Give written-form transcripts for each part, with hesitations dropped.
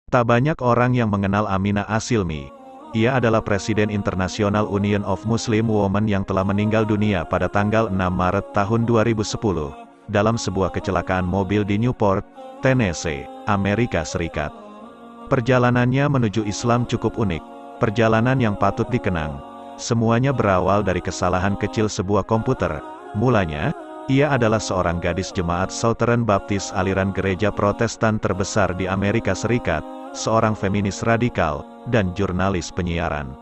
Tak banyak orang yang mengenal Aminah Asilmi. Ia adalah Presiden International Union of Muslim Women yang telah meninggal dunia pada tanggal 6 Maret tahun 2010, dalam sebuah kecelakaan mobil di Newport, Tennessee, Amerika Serikat. Perjalanannya menuju Islam cukup unik, perjalanan yang patut dikenang. Semuanya berawal dari kesalahan kecil sebuah komputer. Mulanya, ia adalah seorang gadis jemaat Southern Baptist aliran gereja Protestan terbesar di Amerika Serikat, seorang feminis radikal, dan jurnalis penyiaran.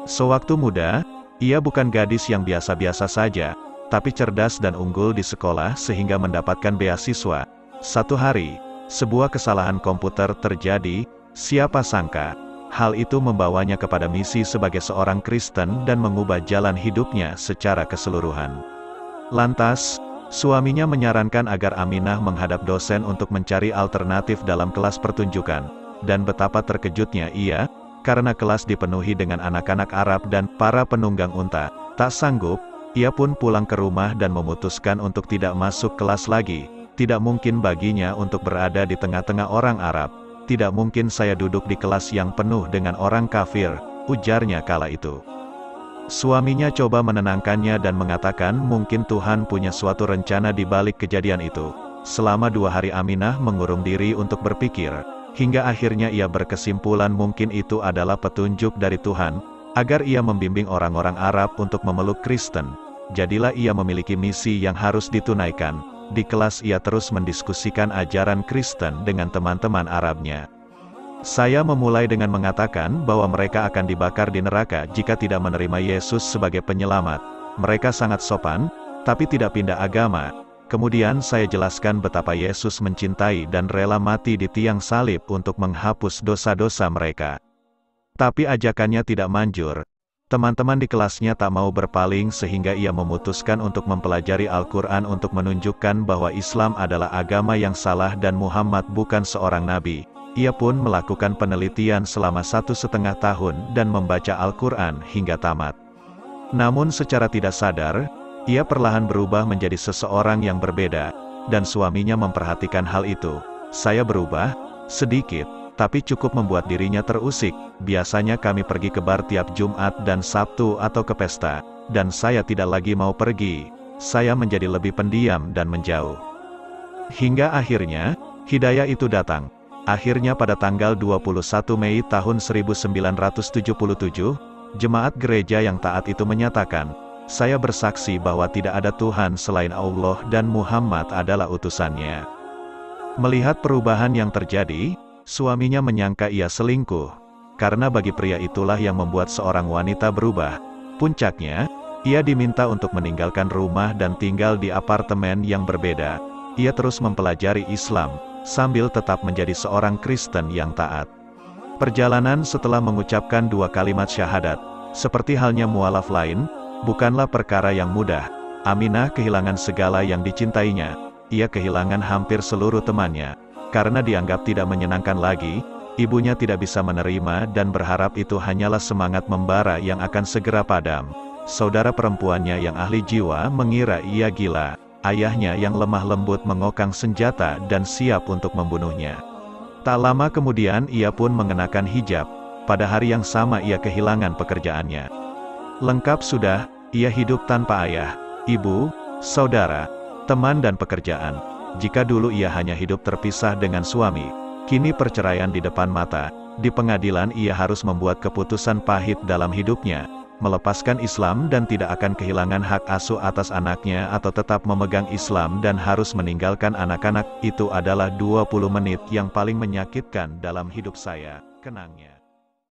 Sewaktu muda, ia bukan gadis yang biasa-biasa saja, tapi cerdas dan unggul di sekolah sehingga mendapatkan beasiswa. Satu hari, sebuah kesalahan komputer terjadi, siapa sangka, hal itu membawanya kepada misi sebagai seorang Kristen dan mengubah jalan hidupnya secara keseluruhan. Lantas, suaminya menyarankan agar Aminah menghadap dosen untuk mencari alternatif dalam kelas pertunjukan, dan betapa terkejutnya ia, karena kelas dipenuhi dengan anak-anak Arab dan para penunggang unta. Tak sanggup, ia pun pulang ke rumah dan memutuskan untuk tidak masuk kelas lagi. Tidak mungkin baginya untuk berada di tengah-tengah orang Arab. Tidak mungkin saya duduk di kelas yang penuh dengan orang kafir, ujarnya kala itu. Suaminya coba menenangkannya dan mengatakan mungkin Tuhan punya suatu rencana di balik kejadian itu. Selama 2 hari Aminah mengurung diri untuk berpikir, hingga akhirnya ia berkesimpulan mungkin itu adalah petunjuk dari Tuhan, agar ia membimbing orang-orang Arab untuk memeluk Kristen. Jadilah ia memiliki misi yang harus ditunaikan. Di kelas ia terus mendiskusikan ajaran Kristen dengan teman-teman Arabnya. Saya memulai dengan mengatakan bahwa mereka akan dibakar di neraka jika tidak menerima Yesus sebagai penyelamat. Mereka sangat sopan, tapi tidak pindah agama. Kemudian saya jelaskan betapa Yesus mencintai dan rela mati di tiang salib untuk menghapus dosa-dosa mereka. Tapi ajakannya tidak manjur. Teman-teman di kelasnya tak mau berpaling sehingga ia memutuskan untuk mempelajari Al-Quran untuk menunjukkan bahwa Islam adalah agama yang salah dan Muhammad bukan seorang nabi. Ia pun melakukan penelitian selama 1,5 tahun dan membaca Al-Quran hingga tamat. Namun secara tidak sadar, ia perlahan berubah menjadi seseorang yang berbeda, dan suaminya memperhatikan hal itu. Saya berubah, sedikit, tapi cukup membuat dirinya terusik. Biasanya kami pergi ke bar tiap Jumat dan Sabtu atau ke pesta, dan saya tidak lagi mau pergi. Saya menjadi lebih pendiam dan menjauh. Hingga akhirnya, hidayah itu datang. Akhirnya pada tanggal 21 Mei tahun 1977, jemaat gereja yang taat itu menyatakan, saya bersaksi bahwa tidak ada Tuhan selain Allah dan Muhammad adalah utusannya. Melihat perubahan yang terjadi, suaminya menyangka ia selingkuh, karena bagi pria itulah yang membuat seorang wanita berubah. Puncaknya, ia diminta untuk meninggalkan rumah dan tinggal di apartemen yang berbeda. Ia terus mempelajari Islam, sambil tetap menjadi seorang Kristen yang taat. Perjalanan setelah mengucapkan 2 kalimat syahadat, seperti halnya mualaf lain, bukanlah perkara yang mudah. Aminah kehilangan segala yang dicintainya. Ia kehilangan hampir seluruh temannya. Karena dianggap tidak menyenangkan lagi, ibunya tidak bisa menerima dan berharap itu hanyalah semangat membara yang akan segera padam. Saudara perempuannya yang ahli jiwa mengira ia gila. Ayahnya yang lemah lembut mengokang senjata dan siap untuk membunuhnya. Tak lama kemudian ia pun mengenakan hijab. Pada hari yang sama ia kehilangan pekerjaannya. Lengkap sudah, ia hidup tanpa ayah, ibu, saudara, teman dan pekerjaan. Jika dulu ia hanya hidup terpisah dengan suami, kini perceraian di depan mata. Di pengadilan ia harus membuat keputusan pahit dalam hidupnya. Melepaskan Islam dan tidak akan kehilangan hak asuh atas anaknya atau tetap memegang Islam dan harus meninggalkan anak-anak. Itu adalah 20 menit yang paling menyakitkan dalam hidup saya, kenangnya.